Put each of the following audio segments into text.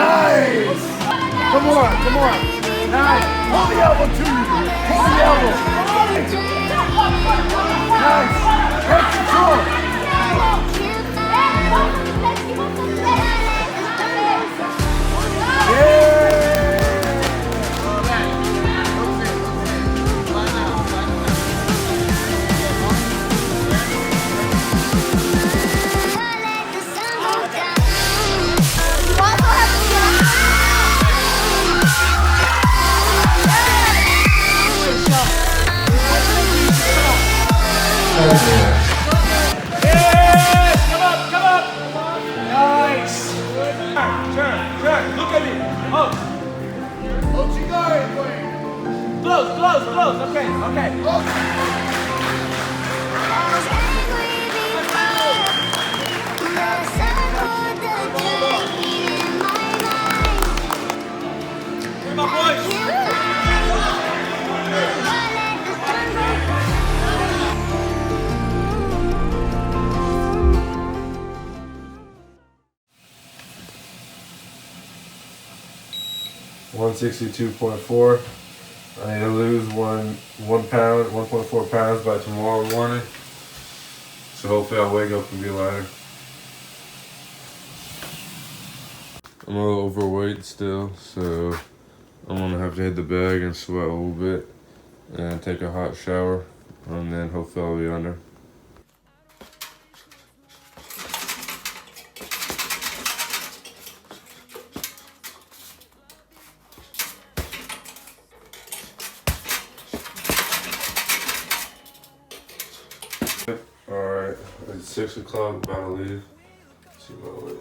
Nice. Come on, come on. Nice. Pull the elbow to you. Pull the elbow. Nice. Take control. Close, okay. Here, my boys. 162.4. I need to lose 1 pound, 1.4 pounds by tomorrow morning. So hopefully I'll wake up and be lighter. I'm a little overweight still, so I'm gonna have to hit the bag and sweat a little bit and take a hot shower, and then hopefully I'll be under. Alright, it's 6 o'clock, about to leave. Let's see my weight.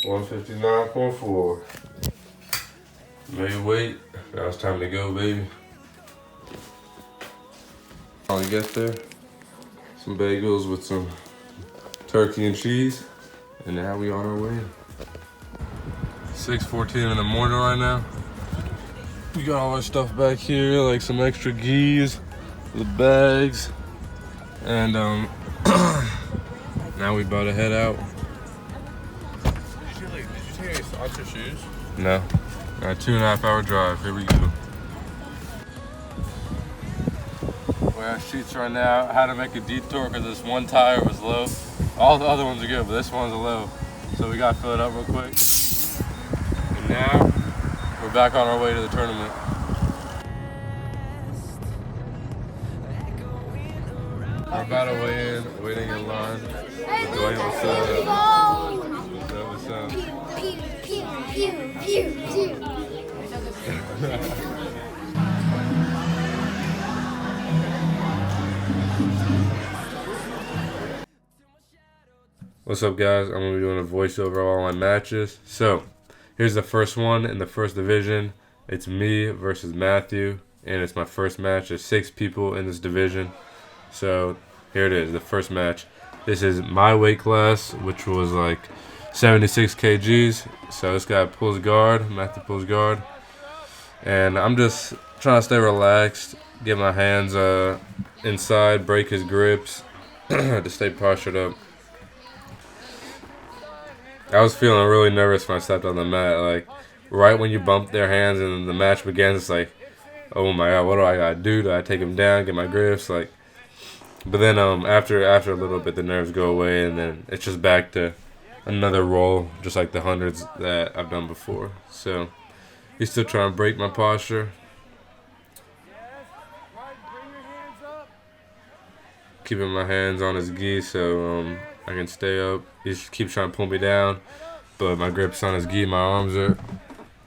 159.4. Made weight. Now it's time to go, baby. Finally get there. Some bagels with some turkey and cheese. And now we on our way. 6:14 in the morning right now. We got all our stuff back here, like some extra gis, the bags, and now we about to head out. Did you take any socks or shoes? No. Got a 2.5 hour drive. Here we go. We're at Sheets right now. I had to make a detour because this one tire was low. All the other ones are good, but this one's low. So we got to fill it up real quick. And now we're back on our way to the tournament. We're about to weigh in, waiting in line. We're doing what's up. What's up? What's up, guys? I'm gonna be doing a voiceover of all my matches. So here's the first one in the first division. It's me versus Matthew, and it's my first match. There's 6 people in this division. So here it is, the first match. This is my weight class, which was like 76 kgs. So this guy pulls guard, Matthew pulls guard. And I'm just trying to stay relaxed, get my hands inside, break his grips, to stay postured up. I was feeling really nervous when I stepped on the mat. Like, right when you bump their hands and the match begins, it's like, oh my God, what do I gotta do? Do I take him down, get my grips? Like, but then after a little bit, the nerves go away, and then it's just back to another roll, just like the hundreds that I've done before. So he's still trying to break my posture. Keeping my hands on his gi so I can stay up. He just keeps trying to pull me down, but my grip's on his gi. My arms are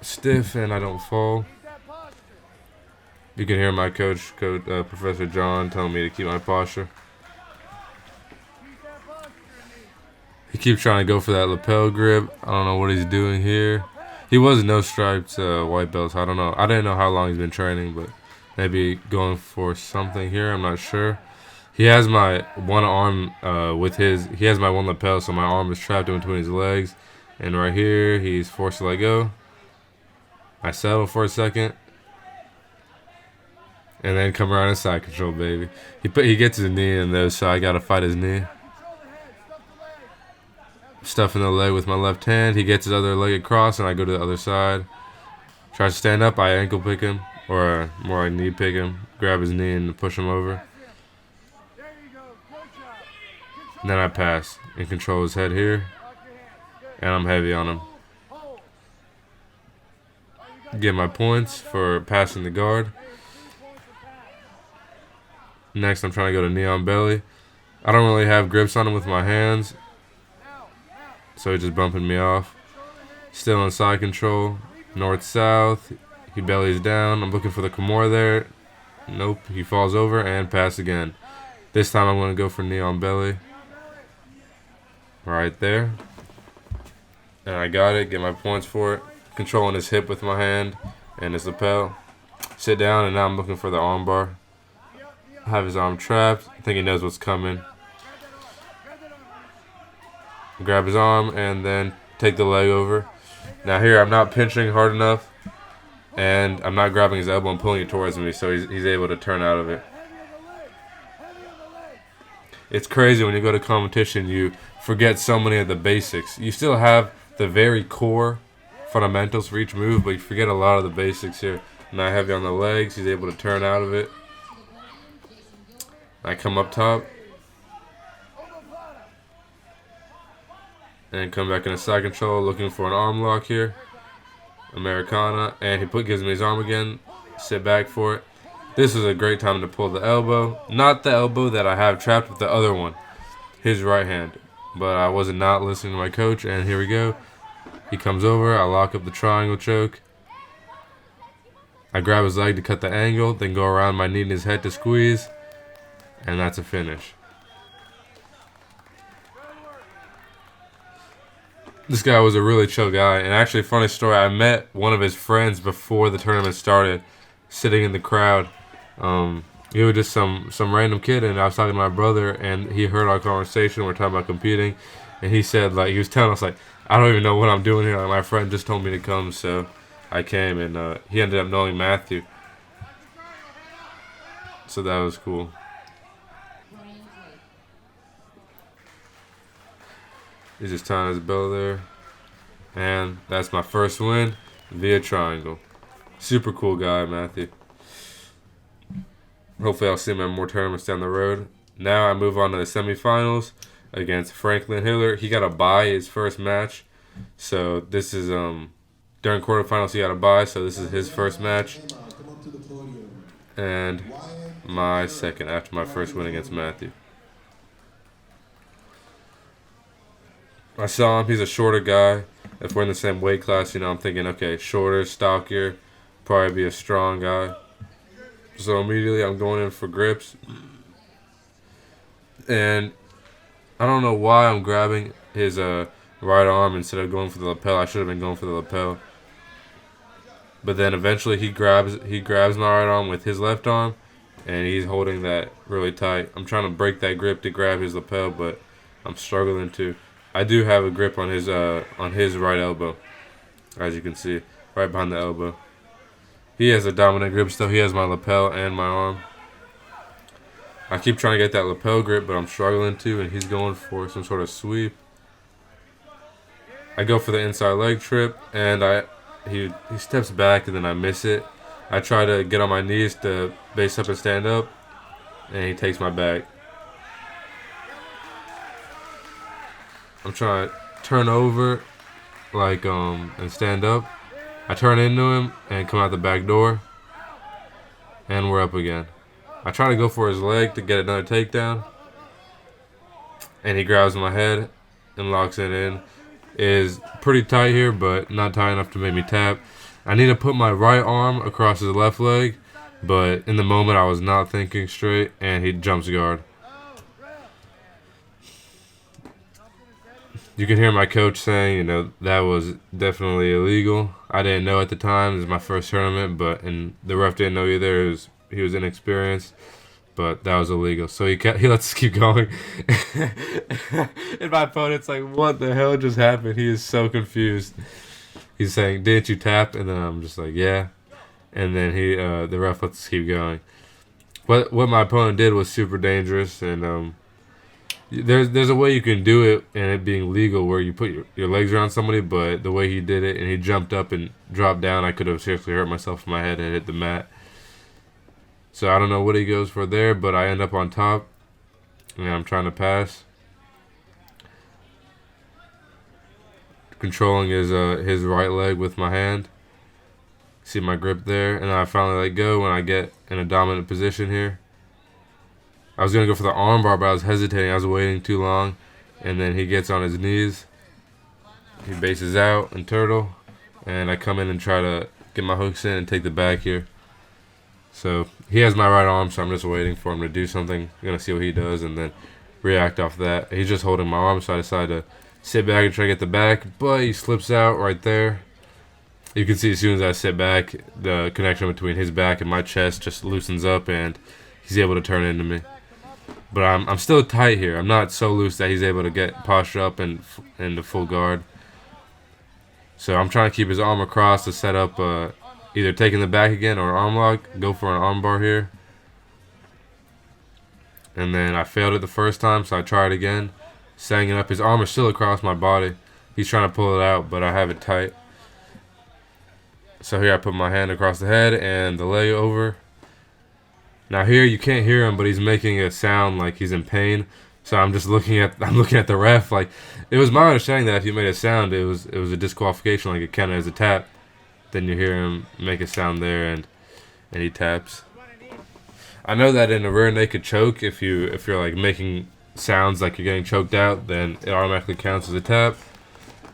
stiff and I don't fall. You can hear my coach, Professor John, telling me to keep my posture. He keeps trying to go for that lapel grip. I don't know what he's doing here. He was no striped white belt, so I don't know. I didn't know how long he's been training, but maybe going for something here. I'm not sure. He has my one arm he has my one lapel, so my arm is trapped in between his legs. And right here, he's forced to let go. I settle for a second. And then come around in side control, baby. He gets his knee in there, so I gotta fight his knee. stuffing the leg with my left hand. He gets his other leg across, and I go to the other side. Tries to stand up. I ankle pick him, or more like knee pick him. Grab his knee and push him over. And then I pass and control his head here. And I'm heavy on him. Get my points for passing the guard. Next, I'm trying to go to knee on belly. I don't really have grips on him with my hands, so he's just bumping me off. Still on side control. North-south. He bellies down. I'm looking for the Kimura there. Nope. He falls over and pass again. This time I'm going to go for knee on belly. Right there. And I got it. Get my points for it. Controlling his hip with my hand and his lapel. Sit down, and now I'm looking for the arm bar. I have his arm trapped. I think he knows what's coming. Grab his arm and then take the leg over. Now here I'm not pinching hard enough, and I'm not grabbing his elbow and pulling it towards me, so he's able to turn out of it. It's crazy when you go to competition, you forget so many of the basics. You still have the very core fundamentals for each move, but you forget a lot of the basics here. Now heavy on the legs, he's able to turn out of it. I come up top and come back in a side control, looking for an arm lock here. Americana, and he gives me his arm again. Sit back for it. This is a great time to pull the elbow. Not the elbow that I have trapped, but the other one. His right hand. But I was not listening to my coach, and here we go. He comes over. I lock up the triangle choke. I grab his leg to cut the angle, then go around my knee and his head to squeeze. And that's a finish. This guy was a really chill guy. And actually, funny story, I met one of his friends before the tournament started, sitting in the crowd. He was just some random kid, and I was talking to my brother, and he heard our conversation. We're talking about competing, and he said, like, he was telling us, like, I don't even know what I'm doing here. Like, my friend just told me to come, so I came, and he ended up knowing Matthew. So that was cool. He's just tying his bell there. And that's my first win via triangle. Super cool guy, Matthew. Hopefully I'll see him at more tournaments down the road. Now I move on to the semifinals against Franklin Hiller. He got a bye his first match. So this is during quarterfinals he got a bye, so this is his first match. And my second after my first win against Matthew. I saw him. He's a shorter guy. If we're in the same weight class, I'm thinking, okay, shorter, stockier, probably be a strong guy. So immediately I'm going in for grips. And I don't know why I'm grabbing his right arm instead of going for the lapel. I should have been going for the lapel. But then eventually he grabs my right arm with his left arm, and he's holding that really tight. I'm trying to break that grip to grab his lapel, but I'm struggling to. I do have a grip on his right elbow, as you can see, right behind the elbow. He has a dominant grip still. He has my lapel and my arm. I keep trying to get that lapel grip, but I'm struggling to, and he's going for some sort of sweep. I go for the inside leg trip, and he steps back, and then I miss it. I try to get on my knees to base up and stand up, and he takes my back. I'm trying to turn over, like, and stand up. I turn into him and come out the back door, and we're up again. I try to go for his leg to get another takedown, and he grabs my head and locks it in. It is pretty tight here, but not tight enough to make me tap. I need to put my right arm across his left leg, but in the moment I was not thinking straight, and he jumps guard. You can hear my coach saying, that was definitely illegal. I didn't know at the time. This is my first tournament, and the ref didn't know either. He was inexperienced, but that was illegal. So he lets us keep going. And my opponent's like, what the hell just happened? He is so confused. He's saying, didn't you tap? And then I'm just like, yeah. And then the ref lets us keep going. What my opponent did was super dangerous, and there's a way you can do it and it being legal where you put your legs around somebody, but the way he did it and he jumped up and dropped down, I could have seriously hurt myself if my head had hit the mat. So I don't know what he goes for there, but I end up on top and I'm trying to pass. Controlling his right leg with my hand. See my grip there, and I finally let go when I get in a dominant position here. I was gonna go for the arm bar, but I was hesitating. I was waiting too long, and then he gets on his knees. He bases out and turtle, and I come in and try to get my hooks in and take the back here. So he has my right arm, so I'm just waiting for him to do something. I'm gonna see what he does and then react off that. He's just holding my arm, so I decided to sit back and try to get the back, but he slips out right there. You can see as soon as I sit back, the connection between his back and my chest just loosens up, and he's able to turn into me. But I'm still tight here. I'm not so loose that he's able to get posture up and into full guard. So I'm trying to keep his arm across to set up either taking the back again or arm lock. Go for an arm bar here. And then I failed it the first time, so I tried again. Setting it up. His arm is still across my body. He's trying to pull it out, but I have it tight. So here I put my hand across the head and the leg over. Now here you can't hear him, but he's making a sound like he's in pain. So I'm looking at the ref. Like, it was my understanding that if you made a sound, it was a disqualification, like it counted as a tap. Then you hear him make a sound there, and he taps. I know that in a rear naked choke, if you're like making sounds like you're getting choked out, then it automatically counts as a tap.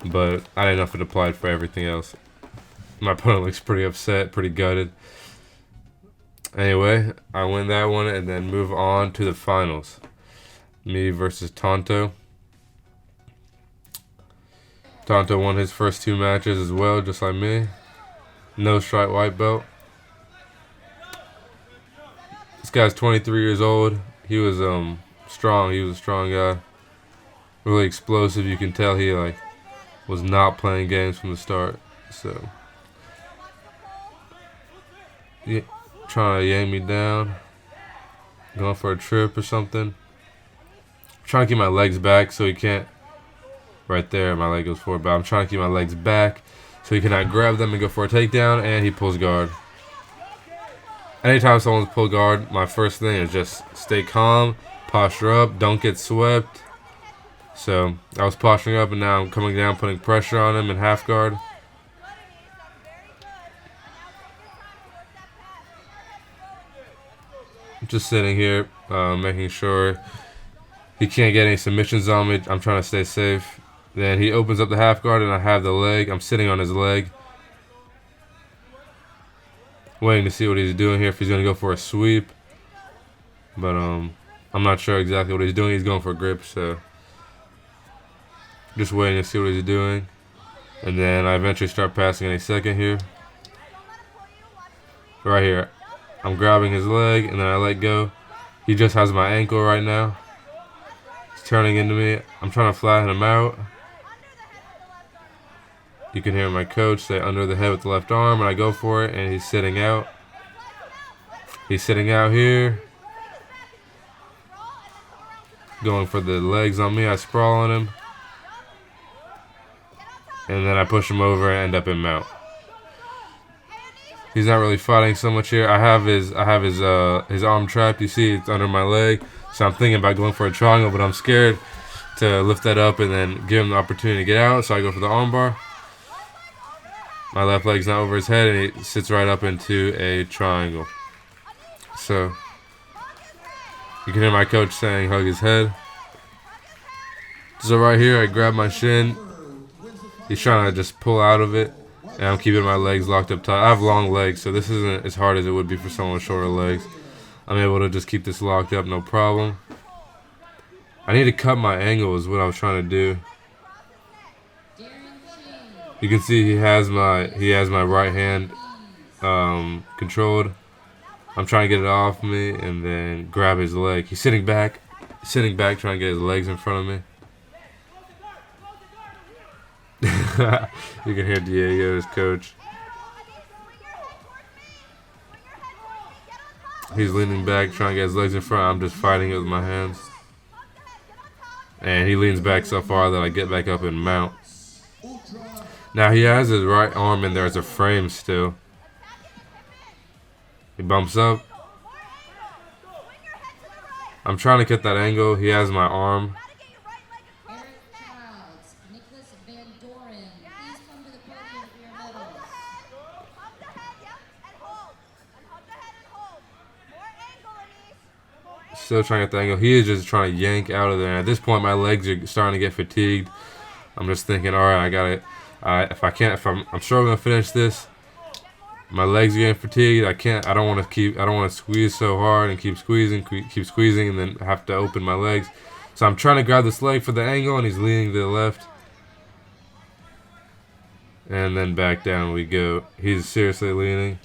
But I didn't know if it applied for everything else. My opponent looks pretty upset, pretty gutted. Anyway, I win that one and then move on to the finals. Me versus Tonto. Tonto won his first 2 matches as well, just like me. No stripe white belt. This guy's 23 years old. He was strong. He was a strong guy. Really explosive. You can tell he was not playing games from the start. So yeah, trying to yank me down. Going for a trip or something. Trying to keep my legs back so he can't. Right there, my leg goes forward, but I'm trying to keep my legs back so he cannot grab them and go for a takedown, and he pulls guard. Anytime someone's pull guard, my first thing is just stay calm, posture up, don't get swept. So I was posturing up, and now I'm coming down, putting pressure on him in half guard. Just sitting here, making sure he can't get any submissions on me. I'm trying to stay safe. Then he opens up the half guard, and I have the leg. I'm sitting on his leg, waiting to see what he's doing here, if he's going to go for a sweep. But I'm not sure exactly what he's doing. He's going for a grip, so just waiting to see what he's doing. And then I eventually start passing any second here. Right here, I'm grabbing his leg, and then I let go. He just has my ankle right now. He's turning into me. I'm trying to flatten him out. You can hear my coach say under the head with the left arm, and I go for it, and he's sitting out. He's sitting out here. Going for the legs on me. I sprawl on him. And then I push him over and end up in mount. He's not really fighting so much here. I have his arm trapped. You see it's under my leg. So I'm thinking about going for a triangle, but I'm scared to lift that up and then give him the opportunity to get out. So I go for the arm bar. My left leg's not over his head, and he sits right up into a triangle. So you can hear my coach saying hug his head. So right here, I grab my shin. He's trying to just pull out of it, and I'm keeping my legs locked up tight. I have long legs, so this isn't as hard as it would be for someone with shorter legs. I'm able to just keep this locked up, no problem. I need to cut my angle is what I was trying to do. You can see he has my right hand controlled. I'm trying to get it off me and then grab his leg. He's sitting back, trying to get his legs in front of me. You can hear Diego, his coach. He's leaning back, trying to get his legs in front. I'm just fighting it with my hands. And he leans back so far that I get back up and mount. Now he has his right arm in there as a frame still. He bumps up. I'm trying to get that angle. He has my arm. Still trying to get the angle. He is just trying to yank out of there. And at this point, my legs are starting to get fatigued. I'm just thinking, all right, I got it. If I'm struggling to finish this. My legs are getting fatigued. I don't want to squeeze so hard and keep squeezing, and then have to open my legs. So I'm trying to grab this leg for the angle, and he's leaning to the left. And then back down we go. He's seriously leaning.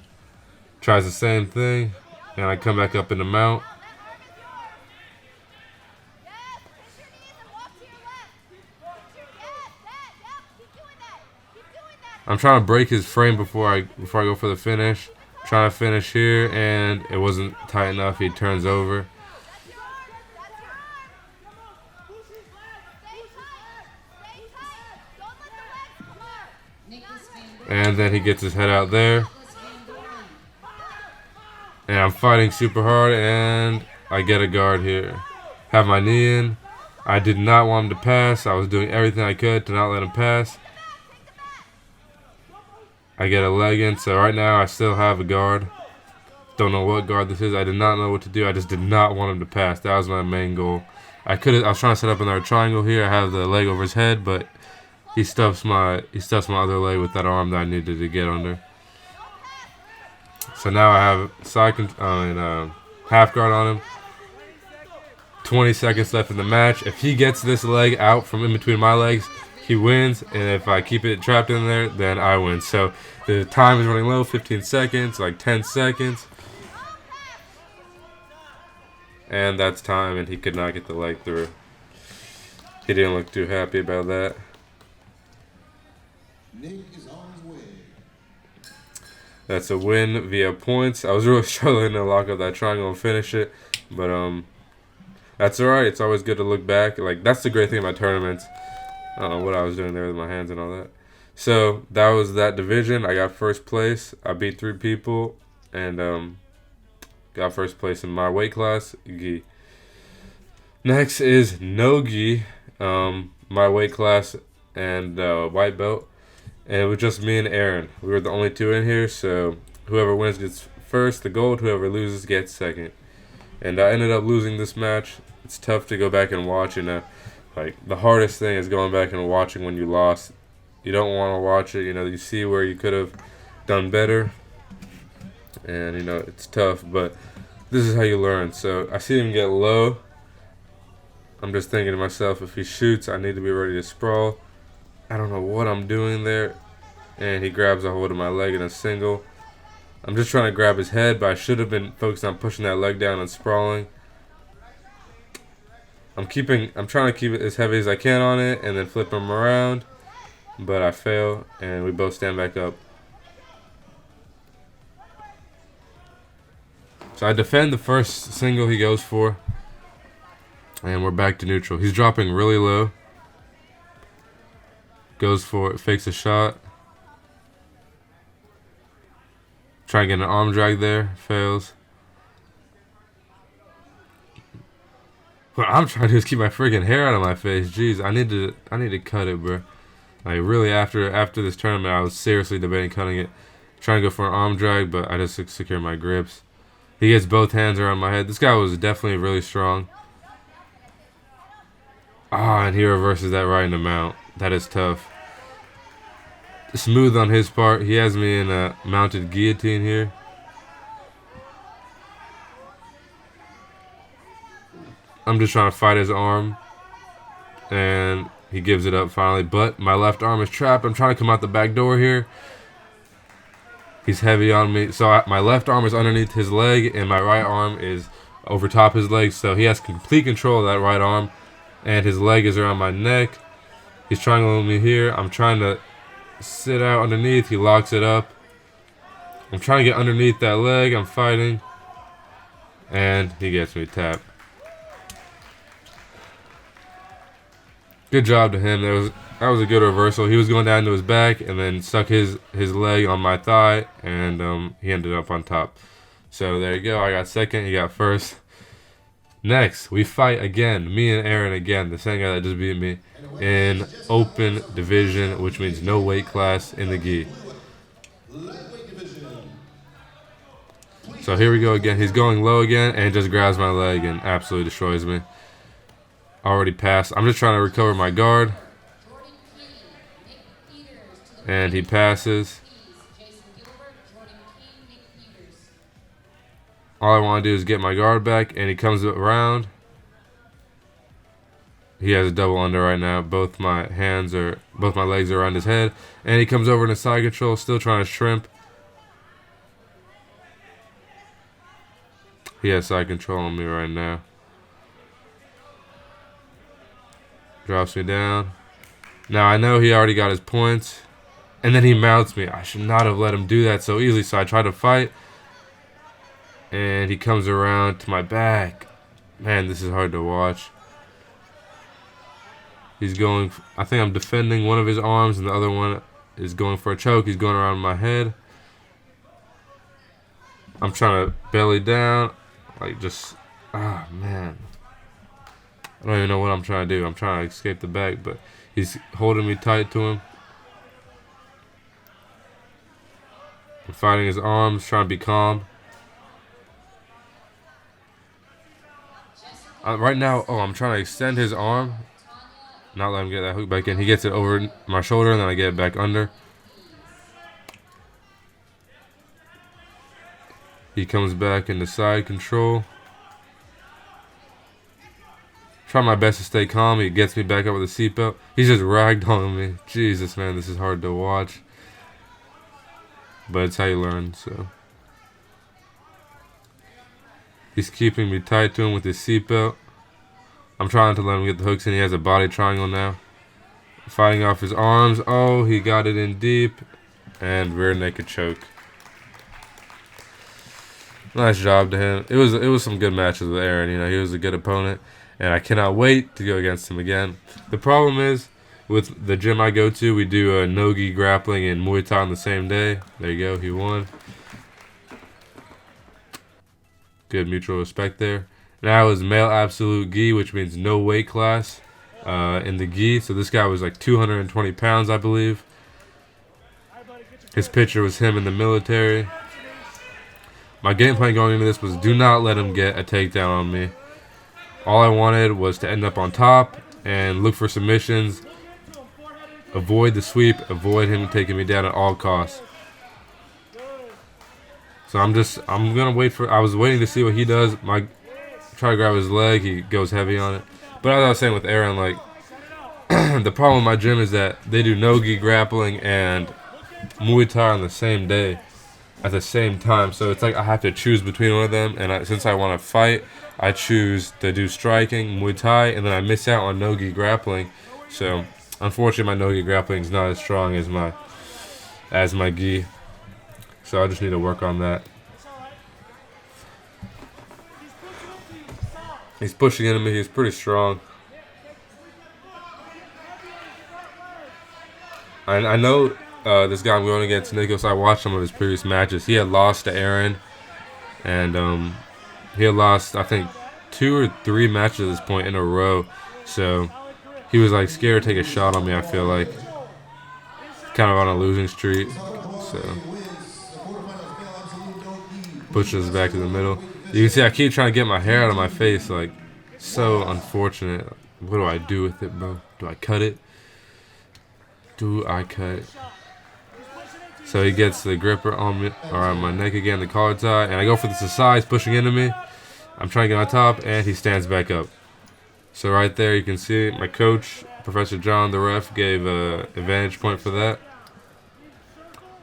Tries the same thing, and I come back up in the mount. I'm trying to break his frame before I go for the finish. Trying to finish here, and it wasn't tight enough. He turns over. And then he gets his head out there. And I'm fighting super hard, and I get a guard here. Have my knee in. I did not want him to pass. I was doing everything I could to not let him pass. I get a leg in, so right now I still have a guard. Don't know what guard this is. I did not know what to do. I just did not want him to pass. That was my main goal. I was trying to set up another triangle here. I have the leg over his head, but he stuffs my other leg with that arm that I needed to get under. So now I have half guard on him. 20 seconds left in the match. If he gets this leg out from in between my legs, he wins, and if I keep it trapped in there, then I win. So the time is running low, 15 seconds, like 10 seconds. And that's time, and he could not get the leg through. He didn't look too happy about that. Nick is on his way. That's a win via points. I was really struggling to lock up that triangle and finish it, but that's alright. It's always good to look back. Like, that's the great thing about tournaments. I don't know what I was doing there with my hands and all that. So that was that division. I got first place. I beat 3 people and got first place in my weight class, gi. Next is NoGi, my weight class and white belt. And it was just me and Aaron. We were the only 2 in here, so whoever wins gets first, the gold. Whoever loses gets second. And I ended up losing this match. It's tough to go back and watch, like, the hardest thing is going back and watching when you lost. You don't want to watch it. You see where you could have done better. And, it's tough. But this is how you learn. So I see him get low. I'm just thinking to myself, if he shoots, I need to be ready to sprawl. I don't know what I'm doing there. And he grabs a hold of my leg in a single. I'm just trying to grab his head, but I should have been focused on pushing that leg down and sprawling. I'm trying to keep it as heavy as I can on it and then flip him around, but I fail and we both stand back up. So I defend the first single he goes for, and we're back to neutral. He's dropping really low. Goes for it, fakes a shot. Try and get an arm drag there, fails. What I'm trying to do is keep my freaking hair out of my face. Jeez, I need to cut it, bro. Like, really, after this tournament, I was seriously debating cutting it. Trying to go for an arm drag, but I just secure my grips. He gets both hands around my head. This guy was definitely really strong. And he reverses that right in the mount. That is tough. Smooth on his part. He has me in a mounted guillotine here. I'm just trying to fight his arm. And he gives it up finally. But my left arm is trapped. I'm trying to come out the back door here. He's heavy on me. So my left arm is underneath his leg. And my right arm is over top his leg. So he has complete control of that right arm. And his leg is around my neck. He's triangling me here. I'm trying to sit out underneath. He locks it up. I'm trying to get underneath that leg. I'm fighting. And he gets me tapped. Good job to him. That was a good reversal. He was going down to his back and then stuck his leg on my thigh, and he ended up on top. So there you go. I got second. He got first. Next, we fight again. Me and Aaron again. The same guy that just beat me in open division, which means no weight class in the gi. So here we go again. He's going low again and just grabs my leg and absolutely destroys me. Already passed. I'm just trying to recover my guard. And he passes. All I want to do is get my guard back, and he comes around. He has a double under right now. Both my legs are around his head, and he comes over in a side control, still trying to shrimp. He has side control on me right now. Drops me down. Now I know he already got his points. And then he mounts me. I should not have let him do that so easily. So I try to fight. And he comes around to my back. Man, this is hard to watch. He's going... I think I'm defending one of his arms, and the other one is going for a choke. He's going around my head. I'm trying to belly down. Like, just... Ah, man. I don't even know what I'm trying to do. I'm trying to escape the back, but he's holding me tight to him. I'm fighting his arms, trying to be calm. Right now, I'm trying to extend his arm. Not let him get that hook back in. He gets it over my shoulder, and then I get it back under. He comes back into side control. Try my best to stay calm. He gets me back up with a seatbelt. He's just ragdolling me. Jesus, man, this is hard to watch. But it's how you learn, so. He's keeping me tight to him with his seatbelt. I'm trying to let him get the hooks in. He has a body triangle now. Fighting off his arms. Oh, he got it in deep. And rear naked choke. Nice job to him. It was some good matches with Aaron. You know, he was a good opponent. And I cannot wait to go against him again. The problem is, with the gym I go to, we do a NoGi grappling and Muay Thai on the same day. There you go, he won. Good mutual respect there. Now is male absolute gi, which means no weight class in the gi. So this guy was like 220 pounds, I believe. His picture was him in the military. My game plan going into this was do not let him get a takedown on me. All I wanted was to end up on top and look for submissions. Avoid the sweep. Avoid him taking me down at all costs. So I'm going to wait for... I was waiting to see what he does. Try to grab his leg. He goes heavy on it. But as I was saying with Aaron, like... the problem with my gym is that they do NoGi grappling and Muay Thai on the same day. At the same time. So it's like I have to choose between one of them. And since I want to fight... I choose to do striking, Muay Thai, and then I miss out on NoGi grappling. So, unfortunately, my NoGi grappling is not as strong as my gi. So I just need to work on that. He's pushing into me. He's pretty strong. I know this guy I'm going against, Nicholas. I watched some of his previous matches. He had lost to Aaron, and he had lost, I think, 2 or 3 matches at this point in a row. So he was like scared to take a shot on me, I feel like. Kind of on a losing streak. So pushes back to the middle. You can see I keep trying to get my hair out of my face. Like, so unfortunate. What do I do with it, bro? Do I cut it? Do I cut it? So he gets the gripper on me, around my neck again, the collar tie, and I go for the side. He's pushing into me. I'm trying to get on top, and he stands back up. So right there, you can see my coach, Professor John, the ref, gave an advantage point for that.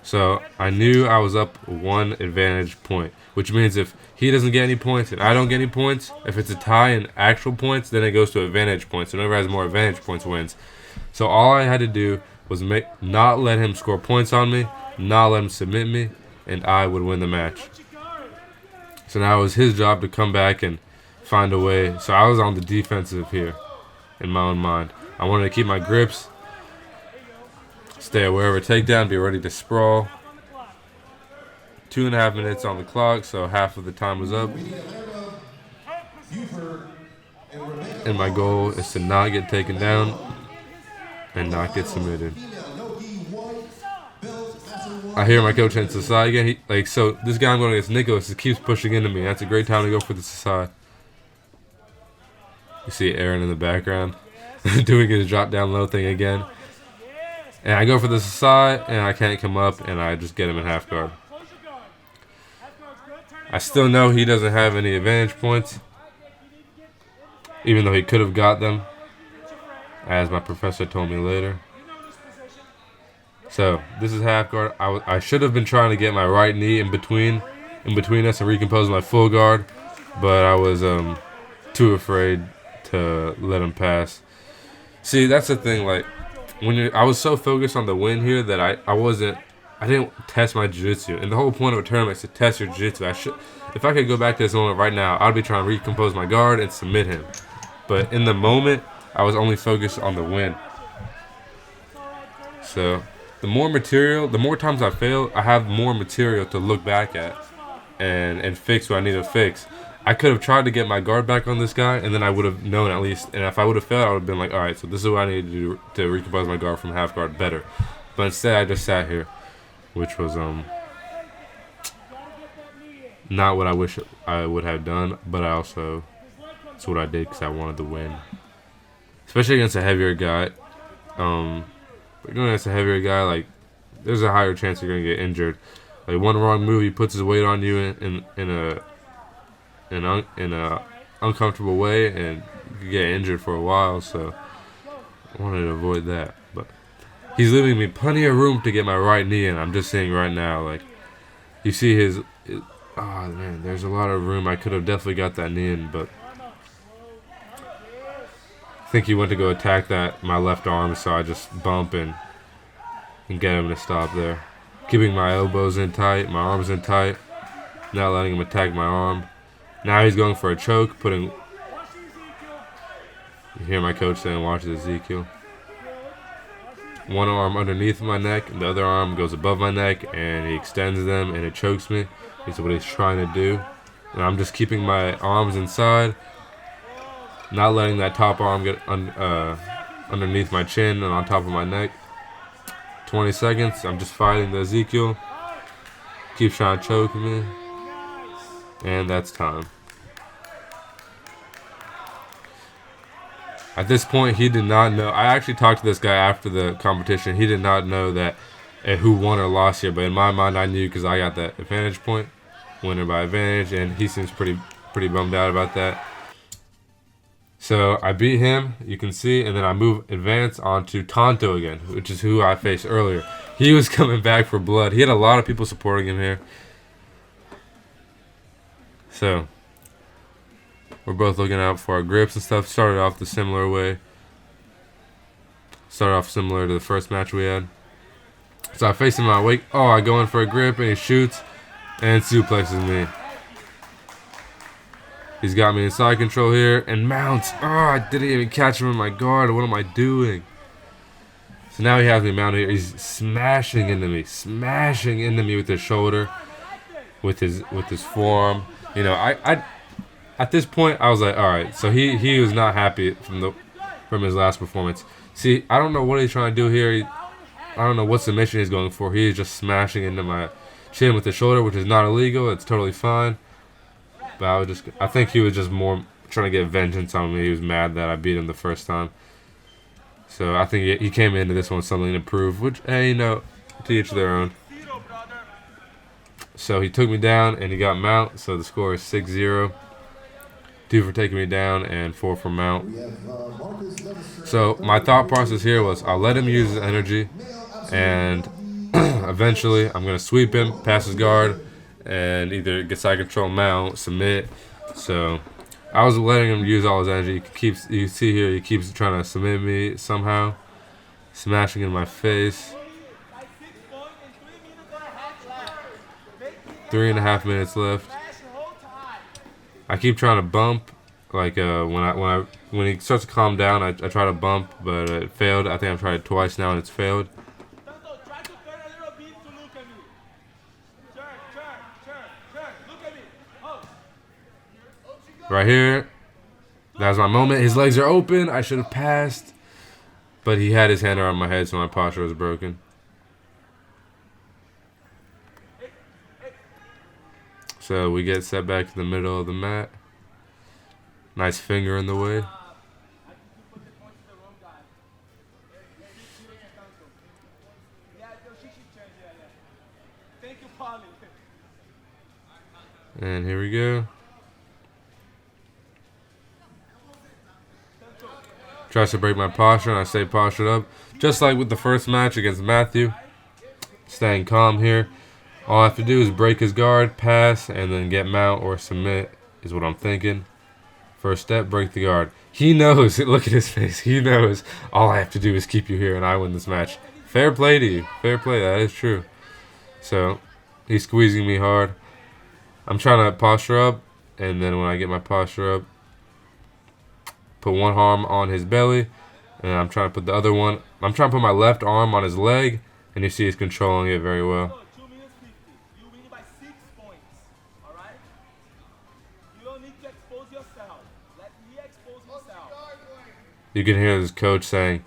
So I knew I was up 1 advantage point, which means if he doesn't get any points and I don't get any points, if it's a tie in actual points, then it goes to advantage points. So whoever has more advantage points wins. So all I had to do was not let him score points on me, not let him submit me, and I would win the match. So now it was his job to come back and find a way. So I was on the defensive here, in my own mind. I wanted to keep my grips, stay aware of a takedown, be ready to sprawl. 2.5 minutes on the clock, so half of the time was up. And my goal is to not get taken down and not get submitted. I hear my coach hit Sasai again. So this guy I'm going against, Nicholas, just keeps pushing into me. That's a great time to go for the Sasai. You see Aaron in the background doing his drop down low thing again. And I go for the Sasai, and I can't come up, and I just get him in half guard. I still know he doesn't have any advantage points, even though he could have got them, as my professor told me later. So this is half guard. I should have been trying to get my right knee in between us and recompose my full guard, but I was too afraid to let him pass. See, that's the thing. Like I was so focused on the win here that I didn't test my jiu-jitsu. And the whole point of a tournament is to test your jiu-jitsu. If I could go back to this moment right now, I'd be trying to recompose my guard and submit him. But in the moment, I was only focused on the win. So the more times I fail, I have more material to look back at and fix what I need to fix. I could have tried to get my guard back on this guy, and then I would have known at least. And if I would have failed, I would have been like, all right, so this is what I need to do to recompose my guard from half guard better. But instead, I just sat here, which was not what I wish I would have done. But it's what I did because I wanted to win, especially against a heavier guy. But going against a heavier guy, like, there's a higher chance you're gonna get injured. Like, one wrong move, he puts his weight on you in a uncomfortable way, and you could get injured for a while. So I wanted to avoid that. But he's leaving me plenty of room to get my right knee in. I'm just saying right now, like, you see oh man, there's a lot of room. I could have definitely got that knee in, but I think he went to go attack my left arm, so I just bump and get him to stop there. Keeping my elbows in tight, my arms in tight, not letting him attack my arm. Now he's going for a choke, you hear my coach saying, watch Ezekiel. One arm underneath my neck, and the other arm goes above my neck, and he extends them, and it chokes me. That's what he's trying to do. And I'm just keeping my arms inside, not letting that top arm get underneath my chin and on top of my neck. 20 seconds, I'm just fighting the Ezekiel. Keeps trying to choke me. And that's time. At this point, he did not know. I actually talked to this guy after the competition. He did not know that who won or lost here. But in my mind, I knew because I got that advantage point. Winner by advantage. And he seems pretty bummed out about that. So I beat him, you can see. And then I advance onto Tonto again, which is who I faced earlier. He was coming back for blood. He had a lot of people supporting him here. So we're both looking out for our grips and stuff. Started off the similar way. Started off similar to the first match we had. So I face him in my wake. Oh, I go in for a grip and he shoots and suplexes me. He's got me in side control here and mounts. Oh, I didn't even catch him in my guard. What am I doing? So now he has me mounted here. He's smashing into me with his shoulder, with his forearm. You know, I at this point I was like, all right. So he was not happy from his last performance. See, I don't know what he's trying to do here. I don't know what submission he's going for. He is just smashing into my chin with his shoulder, which is not illegal. It's totally fine. But I think he was just more trying to get vengeance on me. He was mad that I beat him the first time. So I think he came into this one with something to prove, which, hey, you know, to each their own. So he took me down and he got mount. So the score is 6-0. 2 for taking me down and 4 for mount. So my thought process here was I'll let him use his energy, and eventually I'm going to sweep him, pass his guard, and either get side control, mount, submit. So I was letting him use all his energy. You see here, he keeps trying to submit me somehow, smashing in my face. 3.5 minutes left. I keep trying to bump Like when he starts to calm down, I try to bump, but it failed. I think I've tried it twice now and it's failed. Right here, that was my moment. His legs are open. I should have passed, but he had his hand around my head, so my posture was broken. So we get set back to the middle of the mat. Nice finger in the way. And here we go. Tries to break my posture, and I stay postured up. Just like with the first match against Matthew. Staying calm here. All I have to do is break his guard, pass, and then get mount or submit is what I'm thinking. First step, break the guard. He knows. Look at his face. He knows. All I have to do is keep you here, and I win this match. Fair play to you. Fair play. That is true. So, he's squeezing me hard. I'm trying to posture up, and then when I get my posture up, put one arm on his belly, and I'm trying to put the other one. I'm trying to put my left arm on his leg, and you see he's controlling it very well. You can hear his coach saying,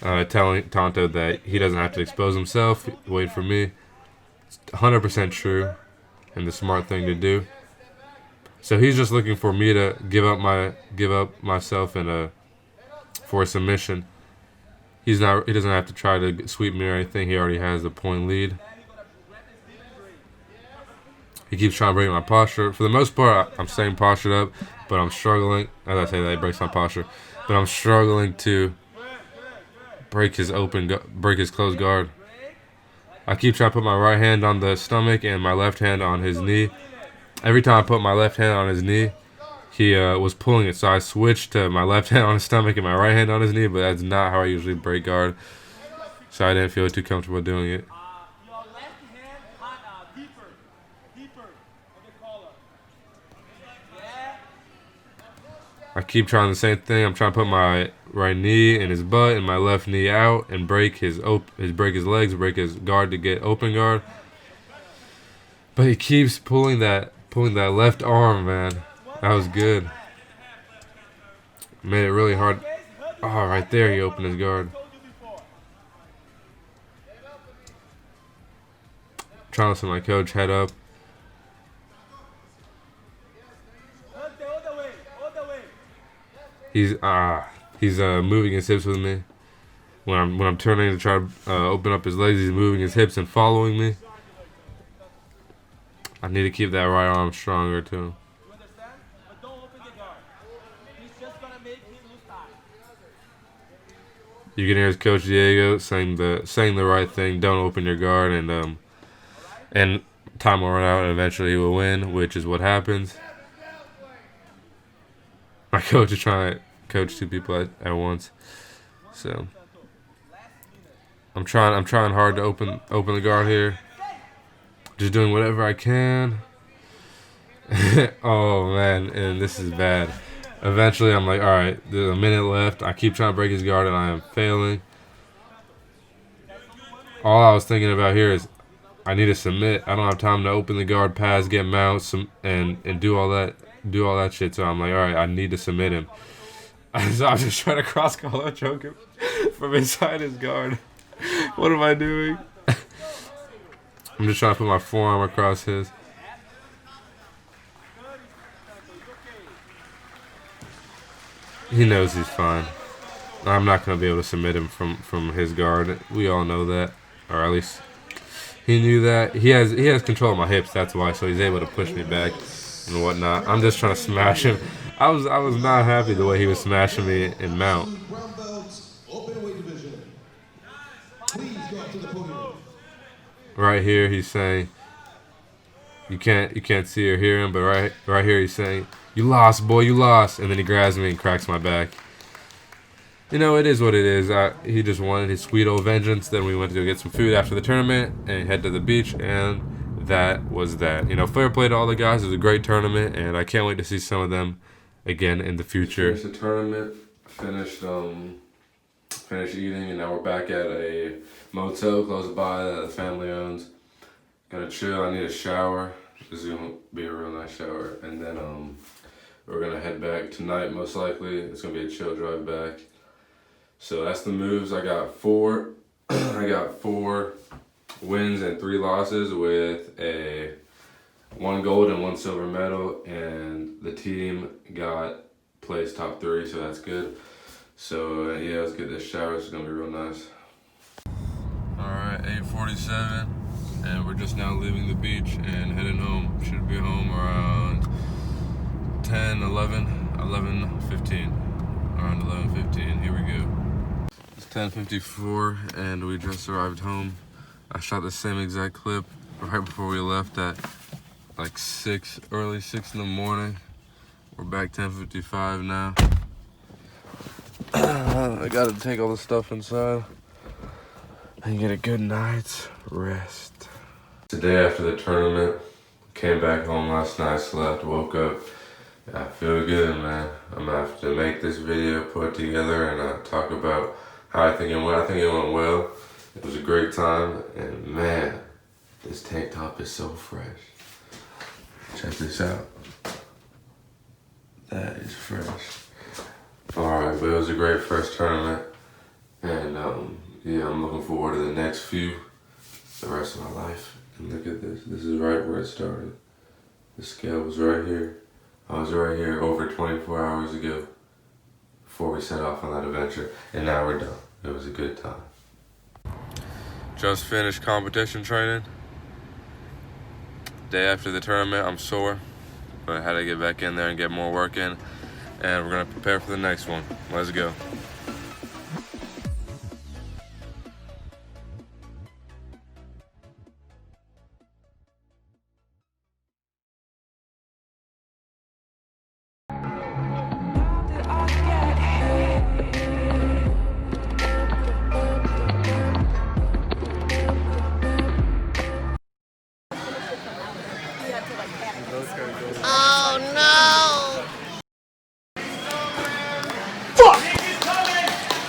telling Tonto that he doesn't have to expose himself. Wait for me. It's 100% true, and the smart thing to do. So he's just looking for me to give up myself and for a submission. He doesn't have to try to sweep me or anything. He already has the point lead. He keeps trying to break my posture. For the most part, I'm staying postured up, but I'm struggling. As I say that, he breaks my posture. But I'm struggling to break his closed guard. I keep trying to put my right hand on the stomach and my left hand on his knee. Every time I put my left hand on his knee, he was pulling it. So I switched to my left hand on his stomach and my right hand on his knee, but that's not how I usually break guard. So I didn't feel too comfortable doing it. I keep trying the same thing. I'm trying to put my right knee in his butt and my left knee out and break his legs, break his guard to get open guard. But he keeps pulling that left arm, man. That was good. Made it really hard. Oh, right there he opened his guard. Trying to listen to my coach head up. He's moving his hips with me. When I'm turning to try to open up his legs, he's moving his hips and following me. I need to keep that right arm stronger too. You can hear his coach Diego saying the right thing. Don't open your guard, and time will run out, and eventually he will win, which is what happens. My coach is trying to coach two people at once, so I'm trying hard to open the guard here. Just doing whatever I can. Oh man, and this is bad. Eventually, I'm like, all right, there's a minute left. I keep trying to break his guard, and I am failing. All I was thinking about here is I need to submit. I don't have time to open the guard, pass, get mounts, and do all that shit. So I'm like, all right, I need to submit him. So I'm just trying to cross collar choke him from inside his guard. What am I doing? I'm just trying to put my forearm across his. He knows he's fine. I'm not going to be able to submit him from his guard. We all know that. Or at least he knew that. He has control of my hips, that's why. So he's able to push me back and whatnot. I'm just trying to smash him. I was not happy the way he was smashing me in mount. Right here he's saying you can't see or hear him, but right here he's saying, "You lost, boy, you lost," and then he grabs me and cracks my back. You know, it is what it is. He just wanted his sweet old vengeance. Then we went to go get some food after the tournament and head to the beach, and that was that. You know, fair play to all the guys. It was a great tournament, and I can't wait to see some of them again in the future. Finished the tournament, finished eating, and now we're back at a motel close by that the family owns. Gonna chill. I need a shower. This is gonna be a real nice shower, and then we're gonna head back tonight. Most likely, it's gonna be a chill drive back. So that's the moves. I got four. I got 4 wins and 3 losses with a 1 gold and 1 silver medal, and the team got placed top 3, so that's good. So yeah, let's get this shower. It's gonna be real nice. All right, 8:47, and we're just now leaving the beach and heading home. Should be home around 10, 11, 11:15. Around 11:15. Here we go. It's 10:54, and we just arrived home. I shot the same exact clip right before we left at like early 6 in the morning. We're back 10:55 now. I gotta take all the stuff inside and get a good night's rest. Today after the tournament, came back home last night, slept, woke up. I feel good, man. I'm gonna have to make this video, put it together, and talk about how I think it went. I think it went well. It was a great time, and man, this tank top is so fresh. Check this out. That is fresh. Alright, but it was a great first tournament, and yeah, I'm looking forward to the next few, the rest of my life. And look at this. This is right where it started. The scale was right here. I was right here over 24 hours ago before we set off on that adventure, and now we're done. It was a good time. Just finished competition training. Day after the tournament, I'm sore, but I had to get back in there and get more work in, and we're gonna prepare for the next one. Let's go.